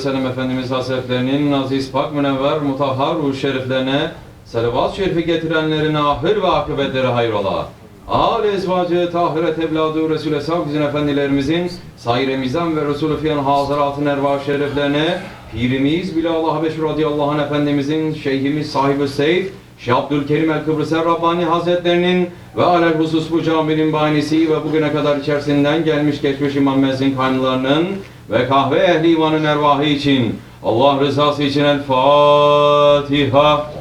sellem Efendimiz Hazretlerinin aziz, pak, münevver, mutahhar ruh şeriflerine salavat-ı şerifi getirenlerin ahir ve akıbetleri hayrola. Âl-i ezvacı, tahiret evladı Resul-i Esam bizim efendilerimizin sair-i mizan ve Resulü fiyan hazaratın ervah şeriflerine Pirimiz Bilallah Habeşi radıyallahu anh Efendimizin, Şeyhimiz SahibulSaif Şeyh Abdulkerim el-Kibrisi Rabbani Hazretlerinin ve alelhusus bu caminin banisi ve bugüne kadar içerisinden gelmiş geçmiş imam mezzin kaynlarının ve kahve ehli imanın ervahı için Allah rızası için El Fatiha.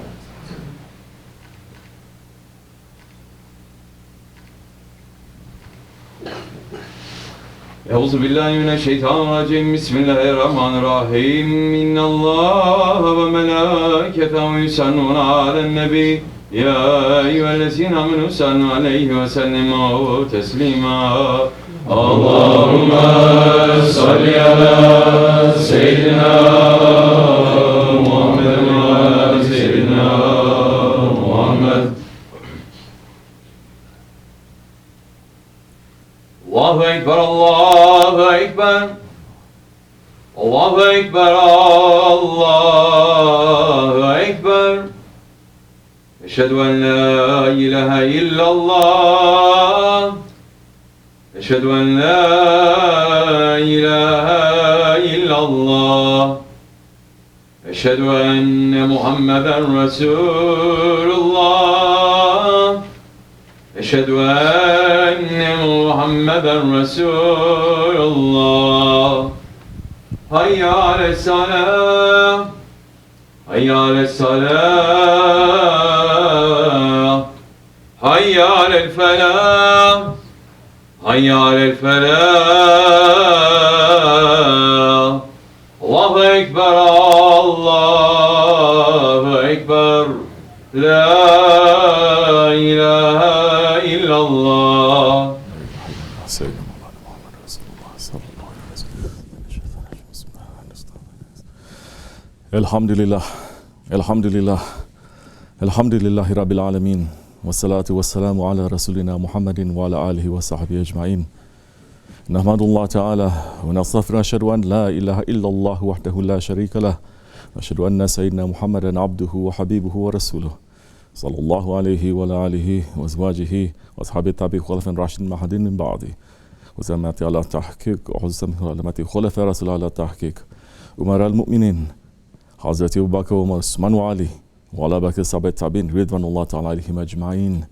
Euzubillahimineşşeytanirracim. Bismillahirrahmanirrahim. İnnallâhe ve melâketehu yusallûne alen-nebî. Ya eyyühellezîne âmenû sallu aleyhi ve sellimû teslîmâ. Allahümme salli ala seyyidina Muhammed ve ala seyyidina Muhammed. Allahu Ekber, Allahu Ekber. Allahu Ekber, Allahu Ekber. Eşhedü en la ilahe illallah. Eşhedü en la ilahe illallah. Eşhedü enne Muhammeden Resulullah. Eşhedü enne Muhammeden Resulullah. Hayya ale's-salâh. Hayya ale's-salâh. Hayya alel-felâh. Hayya alel-felâh. Allahu Ekber, Allahu Ekber. La ilahe illallah. Elhamdülillah, elhamdülillah, elhamdülillahi Rabbil alemin. Ve salatu ve selamu ala Resulina Muhammedin ve ala alihi ve sahbihi ecmain. Nahmadullah Teala ve nastağfiru eşhedü en la ilahe illallah vahdehu la şerike leh ve eşhedü enne seyyidina Muhammeden abduhu ve habibuhu ve resuluhu. Sallallahu aleyhi ve ala alihi ve ezvacihi ve ashabi tabi'i khulafen raşidin mahadin min ba'di. Ve zemati ala tahkik ve huzsamihi alamati khulafe Resulü ala tahkik. Umara'l mu'minin Hazreti Ebu Bakr, Umar, Osman ve Ali ve ala bakir sahabe tabi'in ridvanullah ta'ala aleyhim ecmain.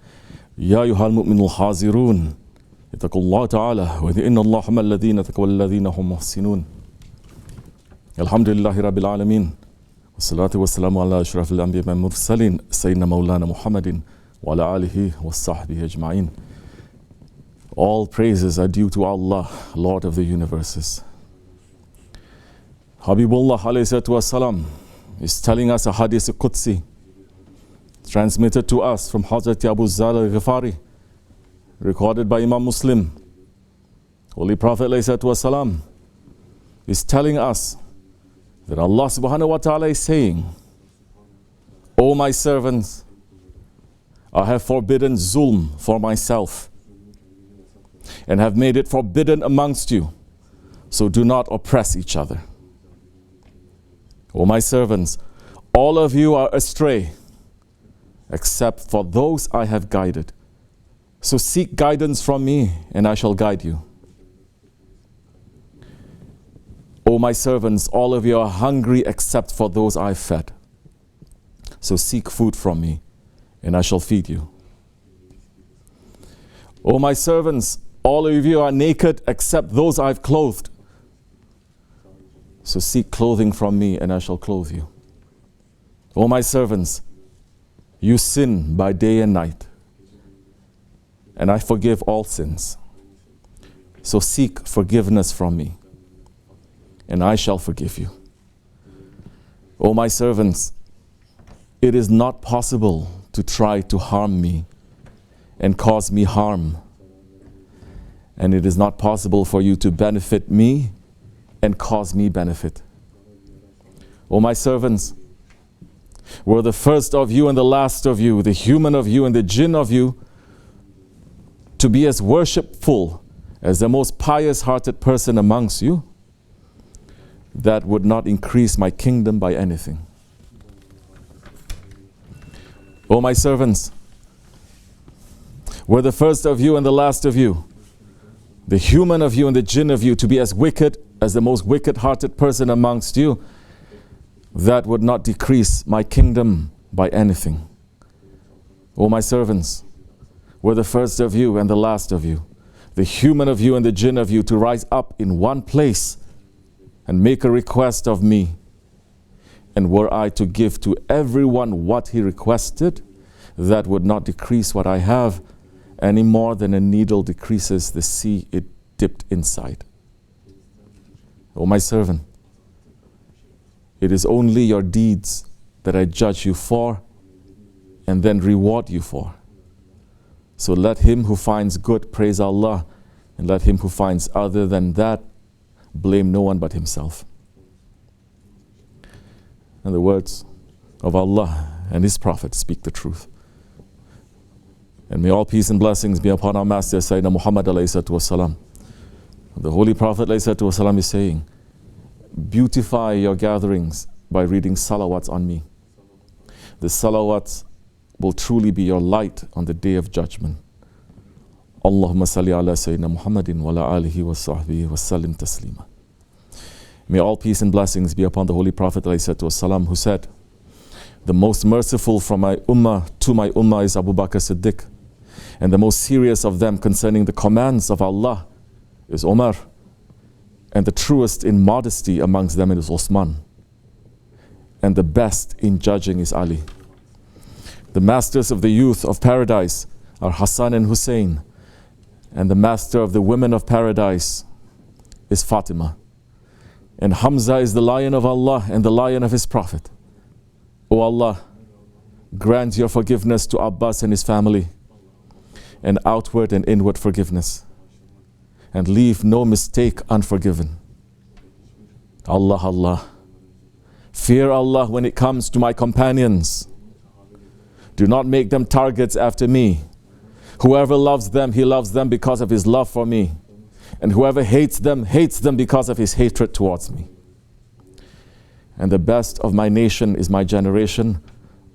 Ya eyyuhel mu'minul hazirun ittakullah ta'ala ve innallaha ma'allezine tekvellezine hum muhsinun. Elhamdülillahi Rabbil alemin. Ve salatu ve selamu ala eşrafil enbiya ve mursalin seyyidina Mevlana Muhammedin ve ala alihi ve sahbihi ecmain. All praises are due to Allah, Lord of the universes. Habibullah alayhi wassalam is telling us a Hadith Qudsi transmitted to us from Hazrat Abu Zar al-Ghifari, recorded by Imam Muslim. Holy Prophet alayhi wassalam is telling us that Allah subhanahu wa ta'ala is saying, O my servants, I have forbidden zulm for myself and have made it forbidden amongst you, so do not oppress each other. O my servants, all of you are astray, except for those I have guided. So seek guidance from me, and I shall guide you. O my servants, all of you are hungry except for those I fed. So seek food from me, and I shall feed you. O my servants, all of you are naked except those I've clothed. So seek clothing from me, and I shall clothe you. O my servants, you sin by day and night, and I forgive all sins. So seek forgiveness from me, and I shall forgive you. O my servants, it is not possible to try to harm me and cause me harm, and it is not possible for you to benefit me and cause me benefit. O my servants, were the first of you and the last of you, the human of you and the jinn of you, to be as worshipful as the most pious-hearted person amongst you, that would not increase my kingdom by anything. O my servants, were the first of you and the last of you, the human of you and the jinn of you, to be as wicked as the most wicked-hearted person amongst you, that would not decrease my kingdom by anything. O my servants, were the first of you and the last of you, the human of you and the jinn of you, to rise up in one place and make a request of me, and were I to give to everyone what he requested, that would not decrease what I have any more than a needle decreases the sea it dipped inside. O my servant, it is only your deeds that I judge you for and then reward you for. So let him who finds good praise Allah, and let him who finds other than that blame no one but himself. And the words of Allah and His Prophet speak the truth. And may all peace and blessings be upon our Master Sayyidina Muhammad alayhi wasalam. The Holy Prophet alayhi wasalam is saying, beautify your gatherings by reading salawats on me. The salawats will truly be your light on the day of judgment. Allahumma salli ala Sayyidina Muhammadin wa ala alihi wa sahbihi wa sallim taslima. May all peace and blessings be upon the Holy Prophet ﷺ, who said, the most merciful from my ummah to my ummah is Abu Bakr Siddiq, and the most serious of them concerning the commands of Allah is Umar, and the truest in modesty amongst them is Osman, and the best in judging is Ali. The masters of the youth of paradise are Hassan and Hussein, and the master of the women of paradise is Fatima. And Hamza is the lion of Allah and the lion of His Prophet. O Allah, grant your forgiveness to Abbas and his family, and outward and inward forgiveness, and leave no mistake unforgiven. Allah, Allah. Fear Allah when it comes to my companions. Do not make them targets after me. Whoever loves them, he loves them because of his love for me. And whoever hates them because of his hatred towards me. And the best of my nation is my generation,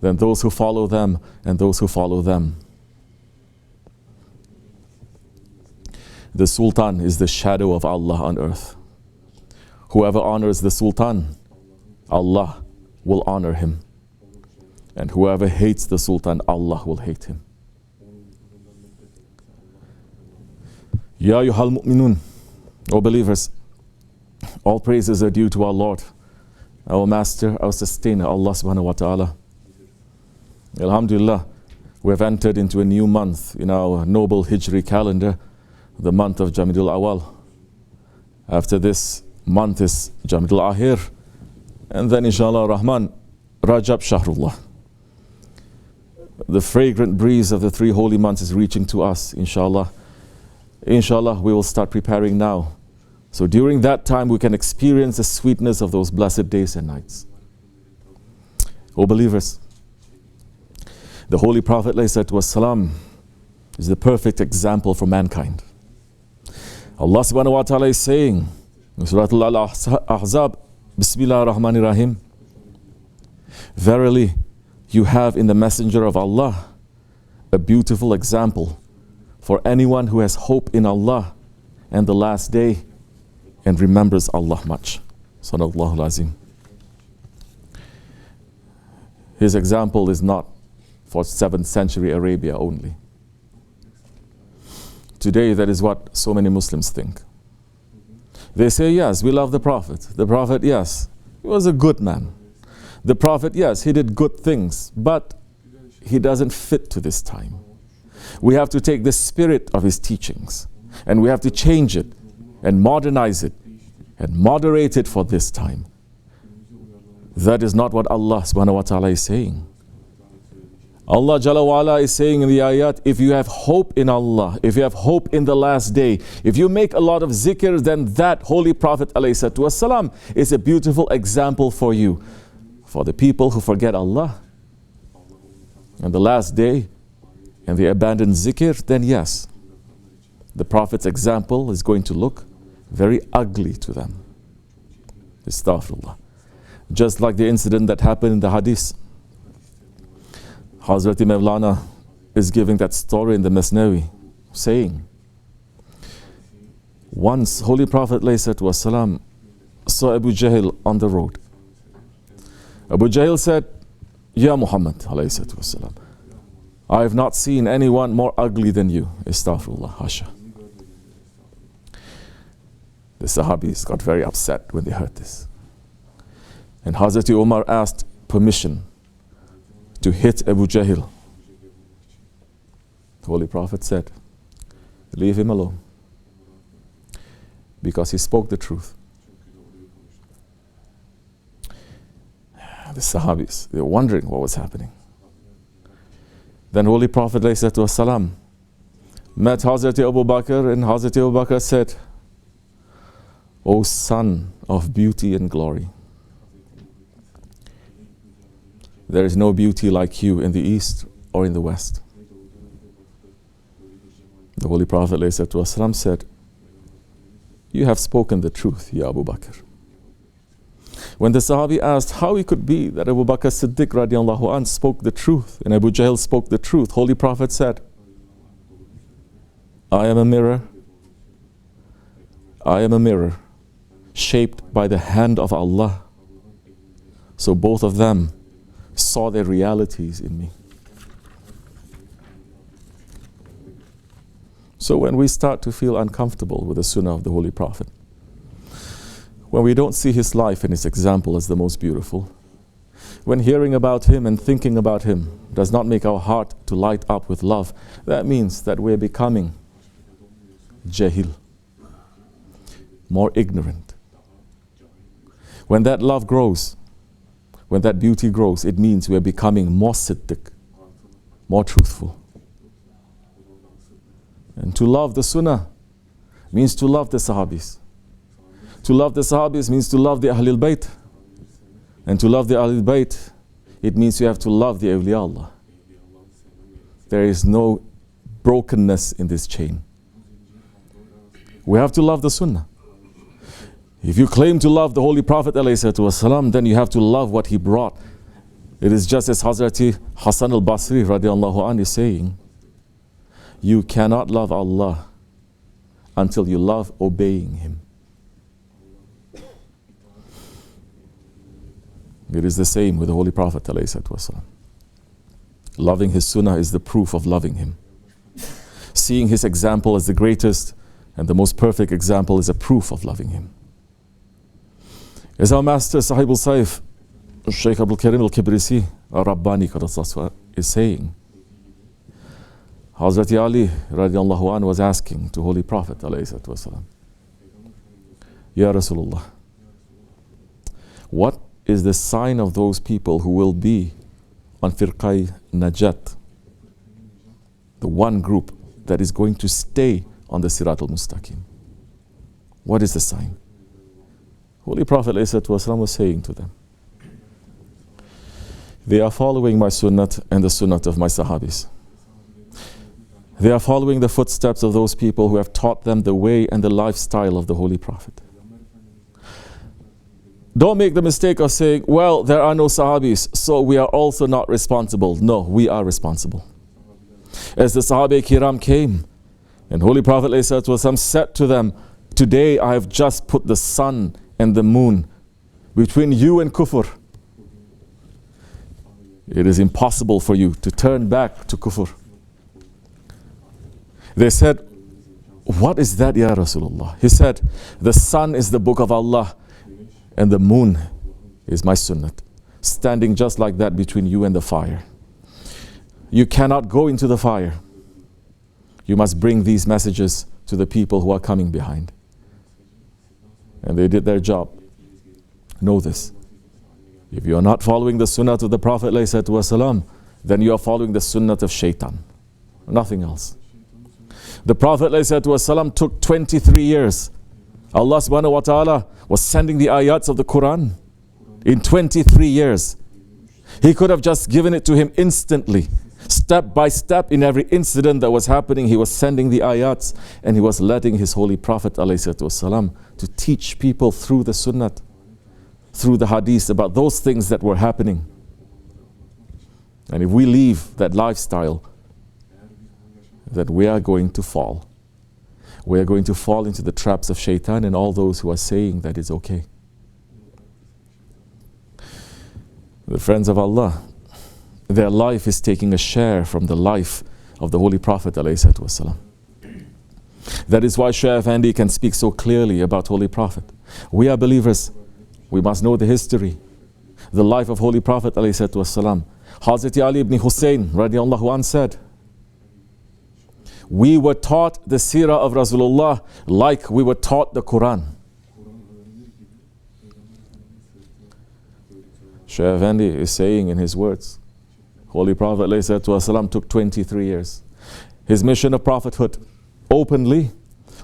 then those who follow them and those who follow them. The Sultan is the shadow of Allah on earth. Whoever honors the Sultan, Allah will honor him. And whoever hates the Sultan, Allah will hate him. Ya ayyuhal mu'minun, O believers, all praises are due to our Lord, our Master, our Sustainer, Allah subhanahu wa ta'ala. Alhamdulillah, we have entered into a new month in our noble Hijri calendar, the month of Jamada al-Awwal. After this month is Jamada al-Akhir, and then inshallah Rahman, Rajab Shahrullah. The fragrant breeze of the three holy months is reaching to us, inshallah. Inshallah, we will start preparing now. So during that time, we can experience the sweetness of those blessed days and nights. O believers, the Holy Prophet ﷺ is the perfect example for mankind. Allah subhanahu wa ta'ala is saying in Surah Al-Ahzab, Bismillah ar-Rahman ar-Rahim, verily, you have in the Messenger of Allah a beautiful example for anyone who has hope in Allah and the last day and remembers Allah much. Sadaqallahu al-Azim. His example is not for 7th century Arabia only. Today, that is what so many Muslims think. They say, yes, we love the Prophet. The Prophet, yes, he was a good man. The Prophet, yes, he did good things, but he doesn't fit to this time. We have to take the spirit of his teachings and we have to change it and modernize it and moderate it for this time. That is not what Allah subhanahu wa ta'ala is saying. Allah Jalla wa ala is saying in the ayat, if you have hope in Allah, if you have hope in the last day, if you make a lot of zikr, then that Holy Prophet ﷺ is a beautiful example for you. For the people who forget Allah and the last day and they abandon zikr, then yes, the Prophet's example is going to look very ugly to them. Astaghfirullah. Just like the incident that happened in the Hadith. Hazrat Mevlana is giving that story in the Masnawi, saying, once Holy Prophet ﷺ saw Abu Jahl on the road. Abu Jahl said, Ya Muhammad ﷺ, I have not seen anyone more ugly than you. Astaghfirullah, hasha. The Sahabis got very upset when they heard this. And Hazrat Umar asked permission to hit Abu Jahl. The Holy Prophet said, leave him alone, because he spoke the truth. The Sahabis, they were wondering what was happening. Then Holy Prophet ﷺ met Hazrat Abu Bakr, and Hazrat Abu Bakr said, O son of beauty and glory, there is no beauty like you in the east or in the west. The Holy Prophet ﷺ said, you have spoken the truth, Ya Abu Bakr. When the Sahabi asked how it could be that Abu Bakr Siddiq radiallahu anh spoke the truth and Abu Jahl spoke the truth, Holy Prophet said, I am a mirror shaped by the hand of Allah. So both of them saw their realities in me. So when we start to feel uncomfortable with the Sunnah of the Holy Prophet, when we don't see his life and his example as the most beautiful, when hearing about him and thinking about him does not make our heart to light up with love, that means that we're becoming jahil, more ignorant. When that love grows, when that beauty grows, it means we're becoming more siddiq, more truthful. And to love the Sunnah means to love the Sahabis. To love the Sahabis means to love the Ahlul Bayt. And to love the Ahlul Bayt, it means you have to love the awliya Allah. There is no brokenness in this chain. We have to love the Sunnah. If you claim to love the Holy Prophet ﷺ, then you have to love what he brought. It is just as Hazrat Hasan al-Basri radiallahu anh is saying, you cannot love Allah until you love obeying him. It is the same with the Holy Prophet ﷺ. Loving his Sunnah is the proof of loving him. Seeing his example as the greatest and the most perfect example is a proof of loving him. As our master SahibulSaif, Shaykh Abdulkerim al-Kibrisi, Rabbani is saying, Hazrat Ali radiallahu anh was asking to Holy Prophet ﷺ, Ya Rasulullah, what is the sign of those people who will be on Firqai Najat, the one group that is going to stay on the Sirat al-Mustaqim? What is the sign? Holy Prophet ﷺ was saying to them, they are following my sunnat and the sunnat of my Sahabis. They are following the footsteps of those people who have taught them the way and the lifestyle of the Holy Prophet. Don't make the mistake of saying, well, there are no Sahabis, so we are also not responsible. No, we are responsible. As the Sahaba Kiram came, and Holy Prophet ﷺ said to them, today I have just put the sun and the moon between you and kufr. It is impossible for you to turn back to kufr. They said, what is that, Ya Rasulullah? He said, the sun is the book of Allah and the moon is my sunnat, standing just like that between you and the fire. You cannot go into the fire. You must bring these messages to the people who are coming behind. And they did their job. Know this. If you are not following the sunnah of the Prophet ﷺ, then you are following the sunnah of Shaitan. Nothing else. The Prophet ﷺ took 23 years. Allah subhanahu wa ta'ala was sending the ayats of the Quran in 23 years. He could have just given it to him instantly. Step by step in every incident that was happening, he was sending the ayats and he was letting his Holy Prophet ﷺ to teach people through the sunnah. through the hadith about those things that were happening. And if we leave that lifestyle, that we are going to fall. We are going to fall into the traps of Shaitan and all those who are saying that it's okay. The friends of Allah, their life is taking a share from the life of the Holy Prophet ﷺ. That is why Shaykh Efendi can speak so clearly about Holy Prophet. We are believers. We must know the history, the life of Holy Prophet ﷺ. Hazrat Ali ibn Hussein radiallahu anhu said, we were taught the seerah of Rasulullah like we were taught the Quran. Shaykh Efendi is saying in his words, Holy Prophet ﷺ took 23 years. His mission of prophethood openly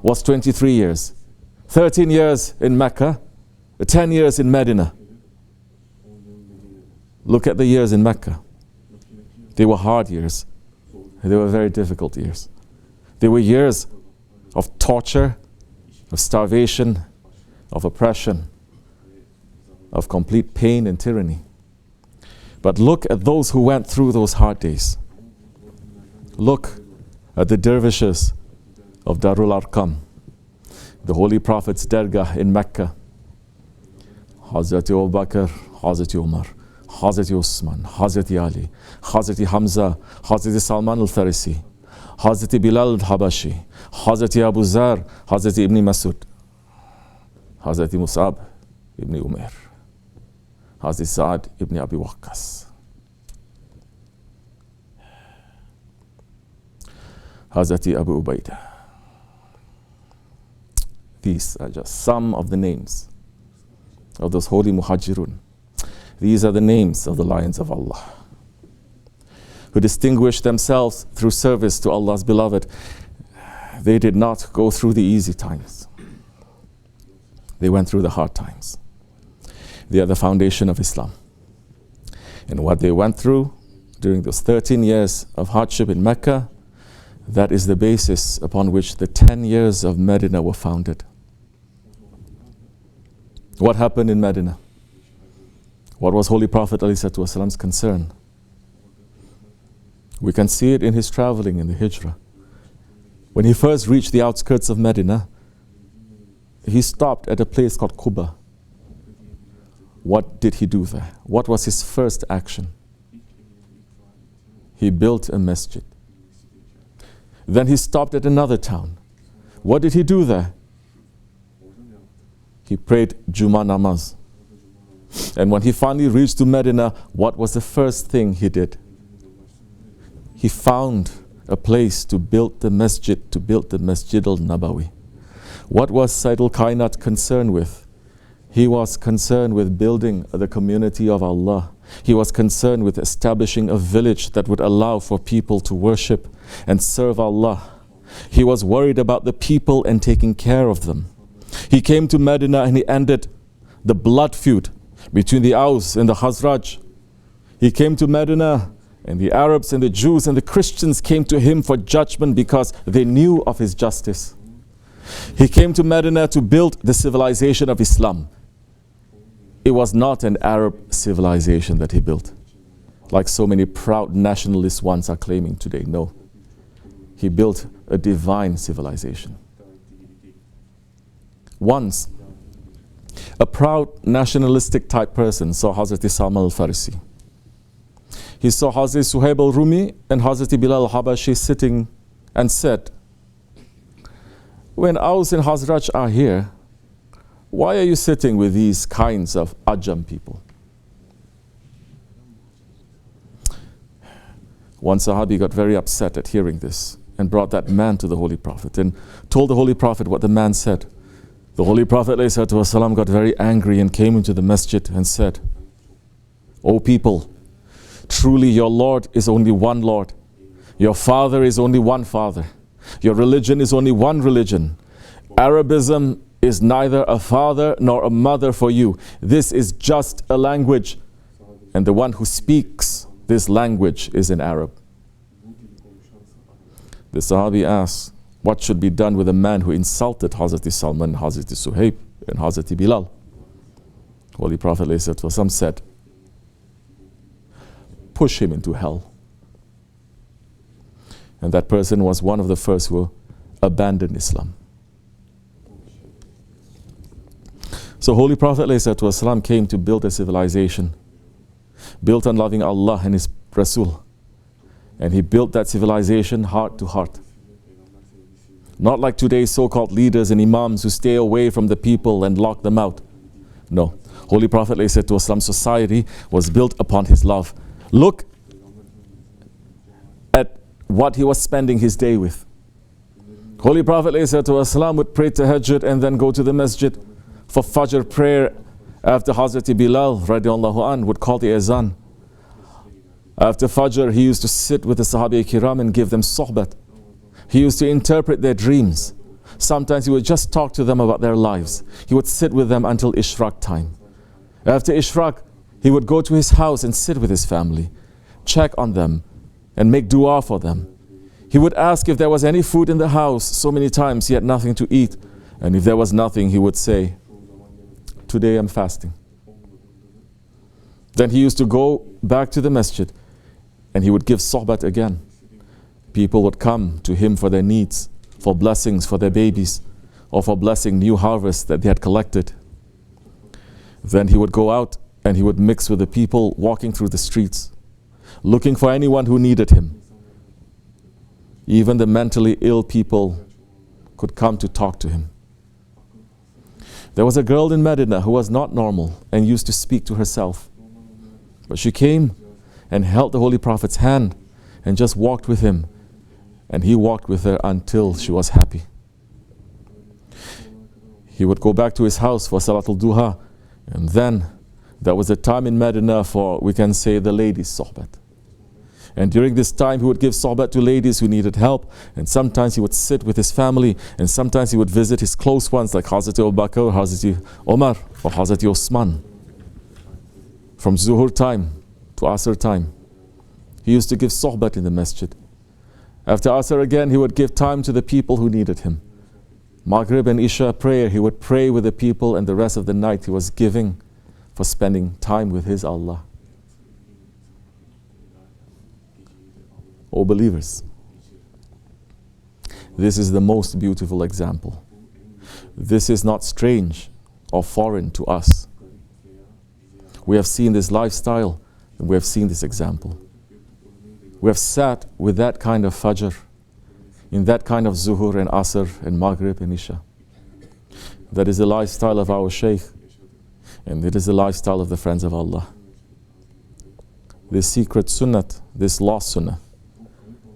was 23 years. 13 years in Mecca, 10 years in Medina. Look at the years in Mecca. They were hard years. They were very difficult years. They were years of torture, of starvation, of oppression, of complete pain and tyranny. But look at those who went through those hard days. Look at the dervishes of Darul Arqam, the Holy Prophet's Dergah in Mecca. Hazrat Abu Bakr, Hazrat Umar, Hazrat Osman, Hazrat Ali, Hazrat Hamza, Hazrat Salman al-Farisi, Hazrat Bilal al-Habashi, Hazrat Abu Zar, Hazrat Ibn Masud, Hazrat Mus'ab ibn Umair, Hazrat Sa'ad ibn Abi Waqqas, Hazrat Abu Ubaidah. These are just some of the names of those holy muhajirun. These are the names of the lions of Allah, who distinguished themselves through service to Allah's beloved. They did not go through the easy times. They went through the hard times. They are the foundation of Islam. And what they went through during those 13 years of hardship in Mecca, that is the basis upon which the 10 years of Medina were founded. What happened in Medina? What was Holy Prophet ﷺ's concern? We can see it in his traveling in the Hijrah. When he first reached the outskirts of Medina, he stopped at a place called Khutbah. What did he do there? What was his first action? He built a masjid. Then he stopped at another town. What did he do there? He prayed Jummah namaz. And when he finally reached to Medina, what was the first thing he did? He found a place to build the masjid, to build the Masjid al-Nabawi. What was Sayyidul Kainat concerned with? He was concerned with building the community of Allah. He was concerned with establishing a village that would allow for people to worship and serve Allah. He was worried about the people and taking care of them. He came to Medina and he ended the blood feud between the Aus and the Khazraj. He came to Medina and the Arabs and the Jews and the Christians came to him for judgment because they knew of his justice. He came to Medina to build the civilization of Islam. It was not an Arab civilization that he built, like so many proud nationalist ones are claiming today. No. He built a divine civilization. Once, a proud nationalistic type person saw Hazrat Salman al-Farisi. He saw Hazrat Suhaib al-Rumi and Hazrat Bilal al-Habashi sitting and said, when Aus and Khazraj are here, why are you sitting with these kinds of Ajam people? One Sahabi got very upset at hearing this and brought that man to the Holy Prophet and told the Holy Prophet what the man said. The Holy Prophet ﷺ got very angry and came into the masjid and said, O people, truly your Lord is only one Lord. Your Father is only one Father. Your religion is only one religion. Arabism is neither a father nor a mother for you. This is just a language. And the one who speaks this language is an Arab. The Sahabi asks, what should be done with a man who insulted Hazrat Salman, Hazrat Suhaib, and Hazrat Bilal? Holy Prophet ﷺ said, push him into hell. And that person was one of the first who abandoned Islam. So Holy Prophet ﷺ came to build a civilization built on loving Allah and His Rasul. And he built that civilization heart to heart. Not like today's so-called leaders and imams who stay away from the people and lock them out. No. Holy Prophet ﷺ society was built upon his love. Look at what he was spending his day with. Holy Prophet ﷺ would pray tahajjud and then go to the masjid for Fajr prayer after Hazrat Bilal radiallahu anh would call the azan. After Fajr, he used to sit with the Sahaba Kiram and give them sohbat. He used to interpret their dreams. Sometimes he would just talk to them about their lives. He would sit with them until Ishraq time. After Ishraq, he would go to his house and sit with his family, check on them, and make dua for them. He would ask if there was any food in the house. So many times he had nothing to eat. And if there was nothing, he would say, today I'm fasting. Then he used to go back to the masjid and he would give sohbat again. People would come to him for their needs, for blessings for their babies, or for blessing new harvests that they had collected. Then he would go out and he would mix with the people walking through the streets, looking for anyone who needed him. Even the mentally ill people could come to talk to him. There was a girl in Medina who was not normal and used to speak to herself. But she came and held the Holy Prophet's hand and just walked with him. And he walked with her until she was happy. He would go back to his house for Salatul Duha. And then there was a time in Medina for, we can say, the ladies' sohbat. And during this time, he would give sohbat to ladies who needed help. And sometimes he would sit with his family. And sometimes he would visit his close ones like Hazrat Abu Bakr, Hazrat Omar, or Hazrat Osman. From Zuhur time to Asr time, he used to give sohbat in the masjid. After Asr again, he would give time to the people who needed him. Maghrib and Isha prayer, he would pray with the people, and the rest of the night he was giving for spending time with his Allah. O believers, this is the most beautiful example. This is not strange or foreign to us. We have seen this lifestyle and we have seen this example. We have sat with that kind of Fajr, in that kind of Zuhur and Asr and Maghrib and Isha. That is the lifestyle of our Shaykh, and it is the lifestyle of the friends of Allah. This secret Sunnah, this lost Sunnah,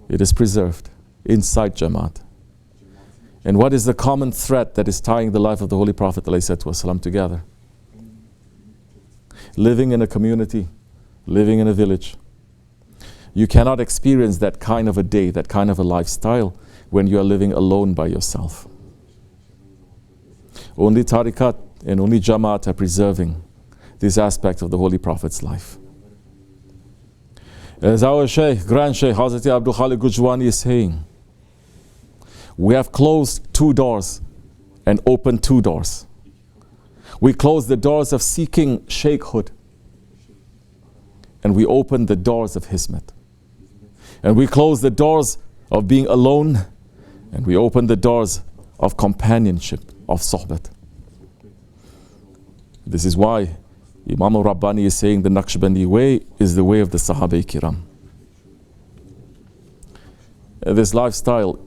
it is preserved inside Jamaat. And what is the common thread that is tying the life of the Holy Prophet ﷺ together? Living in a community, living in a village. You cannot experience that kind of a day, that kind of a lifestyle when you are living alone by yourself. Only tariqat and only Jamaat are preserving this aspect of the Holy Prophet's life. As our Shaykh, Grand Shaykh Hazrat Abdulkerim Gujwani is saying, we have closed 2 doors and opened 2 doors. We closed the doors of seeking shaykhhood and we opened the doors of hizmet. And we closed the doors of being alone and we opened the doors of companionship, of sohbat. This is why Imam al-Rabbani is saying the Nakshibendi way is the way of the Sahaba Kiram. This lifestyle,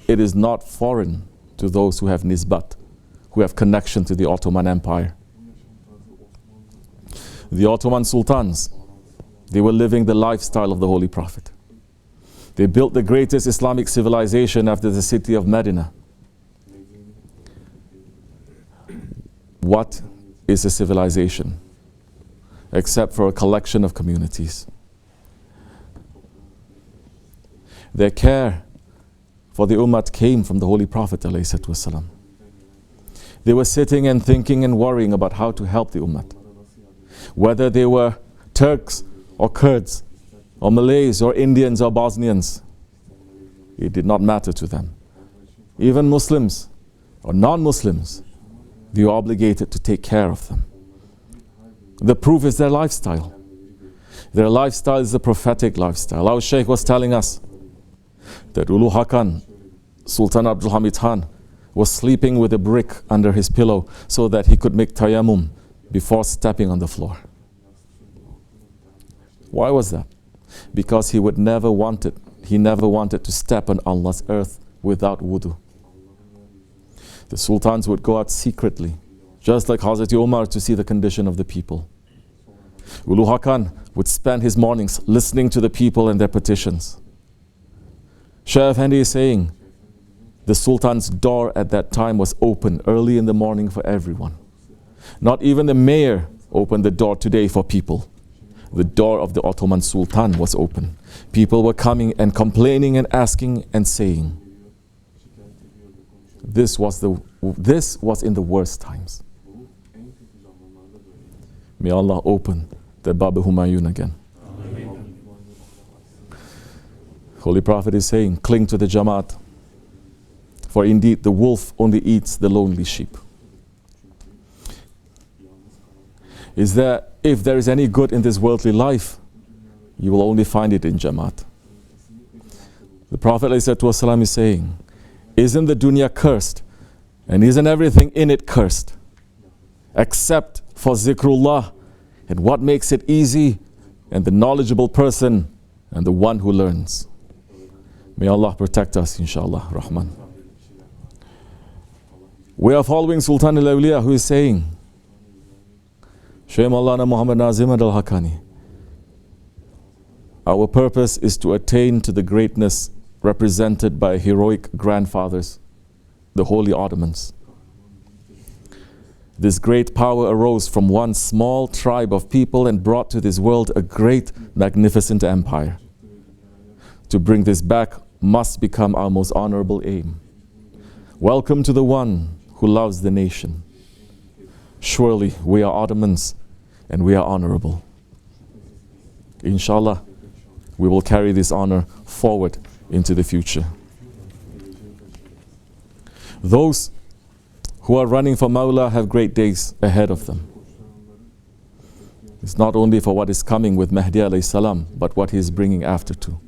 it is not foreign to those who have nisbat, who have connection to the Ottoman Empire. The Ottoman Sultans, they were living the lifestyle of the Holy Prophet. They built the greatest Islamic civilization after the city of Medina. What is a civilization except for a collection of communities? Their care for the Ummah came from the Holy Prophet ﷺ. They were sitting and thinking and worrying about how to help the Ummah. Whether they were Turks or Kurds or Malays or Indians or Bosnians, it did not matter to them. Even Muslims or non-Muslims, they were obligated to take care of them. The proof is their lifestyle. Their lifestyle is a prophetic lifestyle. Our Shaykh was telling us that Ulu Hakan, Sultan Abdul Hamid Khan, was sleeping with a brick under his pillow so that he could make tayammum before stepping on the floor. Why was that? Because he never wanted to step on Allah's earth without wudu. The sultans would go out secretly, just like Hazrat Umar, to see the condition of the people. Ulu Hakan would spend his mornings listening to the people and their petitions. Shaykh Efendi is saying, the sultan's door at that time was open early in the morning for everyone. Not even the mayor opened the door today for people. The door of the Ottoman sultan was open. People were coming and complaining and asking and saying. This was in the worst times. May Allah open the Bab-e-Humayun again. Amen. Holy Prophet is saying, cling to the Jamaat, for indeed the wolf only eats the lonely sheep. If there is any good in this worldly life, you will only find it in Jamaat. The Prophet ﷺ is saying, isn't the dunya cursed? And isn't everything in it cursed? Except for zikrullah, and what makes it easy, and the knowledgeable person, and the one who learns. May Allah protect us, inshallah, Rahman. We are following Sultan al-Awliya, who is saying, Shaykh Maulana Muhammad Nazim al-Hakkani, our purpose is to attain to the greatness represented by heroic grandfathers, the holy Ottomans. This great power arose from one small tribe of people and brought to this world a great, magnificent empire. To bring this back must become our most honorable aim. Welcome to the one who loves the nation. Surely we are Ottomans and we are honorable. Inshallah, we will carry this honor forward into the future. Those who are running for Mawla have great days ahead of them. It's not only for what is coming with Mahdi alayhi salam, but what he is bringing after too.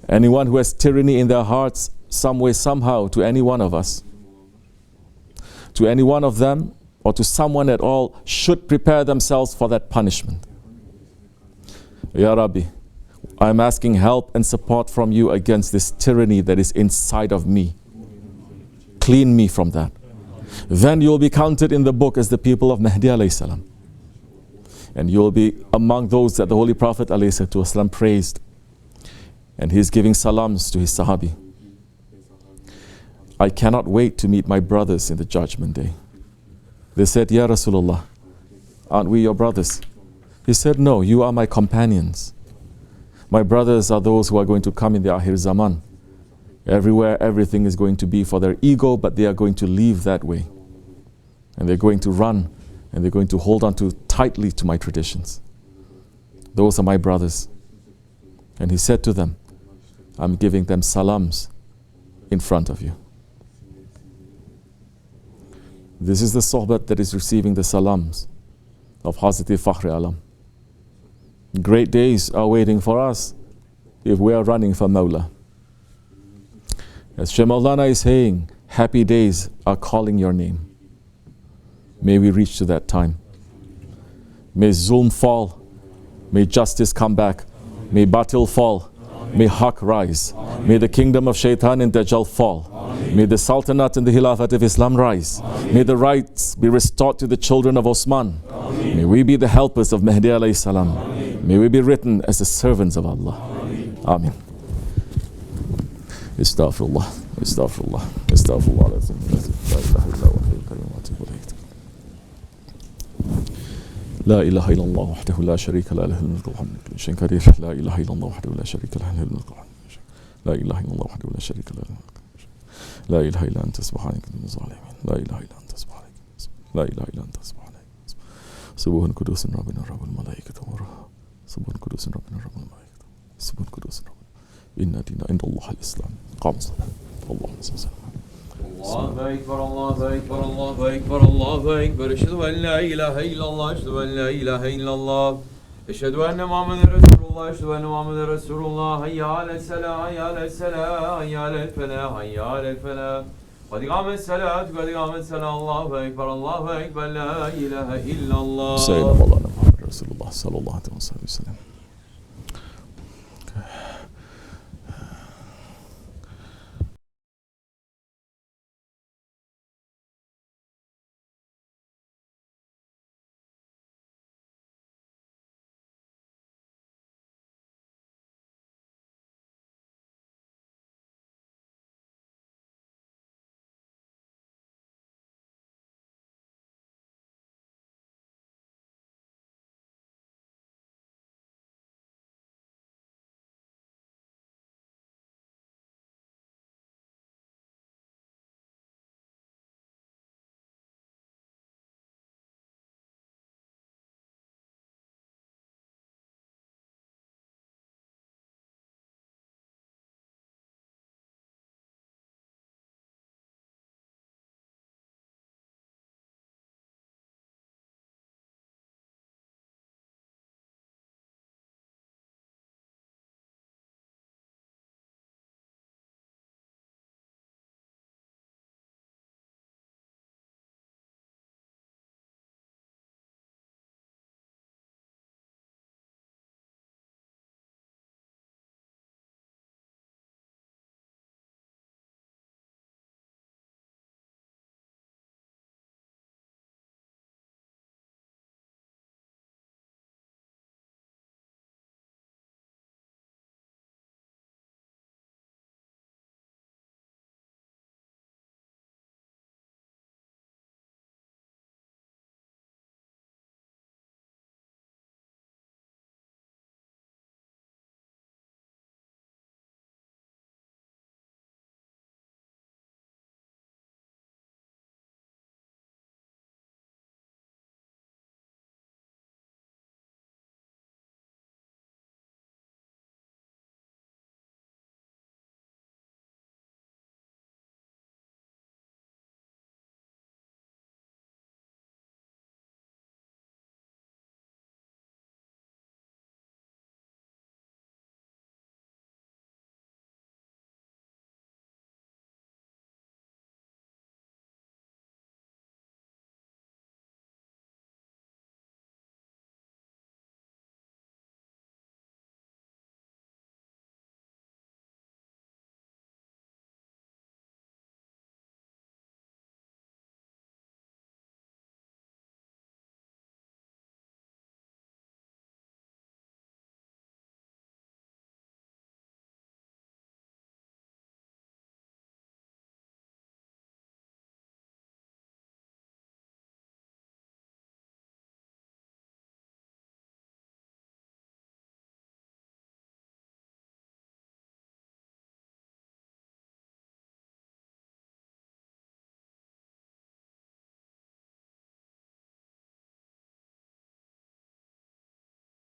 Anyone who has tyranny in their hearts, some way, somehow, to any one of us, to any one of them, or to someone at all, should prepare themselves for that punishment. Ya Rabbi, I am asking help and support from you against this tyranny that is inside of me. Clean me from that. Then you will be counted in the book as the people of Mahdi alayhi salam. And you will be among those that the Holy Prophet alayhi salam praised. And he is giving salams to his Sahabi. I cannot wait to meet my brothers in the judgment day. They said, Ya Rasulullah, aren't we your brothers? He said, no, you are my companions. My brothers are those who are going to come in the Akhir Zaman. Everywhere, everything is going to be for their ego, but they are going to leave that way. And they're going to run, and they're going to hold on tightly to my traditions. Those are my brothers. And he said to them, I'm giving them salams in front of you. This is the sohbat that is receiving the salams of Hazrat Fakhri Alam. Great days are waiting for us if we are running for Mawla. As Shaykh Maulana is saying, happy days are calling your name. May we reach to that time. May zulm fall. May justice come back. May batil fall. May haq rise. May the kingdom of Shaitan and Dajjal fall. May the Sultanate and the Khilafat of Islam rise. May the rights be restored to the children of Osman. May we be the helpers of Mahdi alayhi salam. May we be written as the servants of Allah. Amen. Astaghfirullah. Astaghfirullah. Astaghfirullah. لا إله إلا الله وحده لا شريك له له الملك والحمد لله شيء كبير لا إله إلا الله وحده لا شريك له له الملك والحمد لا إله إلا الله وحده لا شريك له لا إله إلا أنت سبحانك من الظالمين لا إله إلا أنت سبحانك لا إله إلا أنت سبحانك سبوح قدوس ربنا رب الملائكة والروح سبوح قدوس ربنا رب الملائكة سبوح قدوس ربنا إن دين عند الله الإسلام قام الصلاة اللهم صل وسلم Allahu Ekber, Allahu Ekber, Allahu Ekber, Allahu Ekber. Eşhedü en la ilahe illallah, eşhedü en la ilahe illallah. Eşhedü enne Muhammeden Resulullah, eşhedü enne Muhammeden Resulullah. Hayya alel selah, hayya alel selah, hayya alel felah, hayya alel felah. Kad ikamet salat, kad ikamet salat. Allahu Ekber, Allahu Ekber, la ilahe illallah. Seyyidina Mevlana Muhammed Resulullah sallallahu aleyhi ve sellem.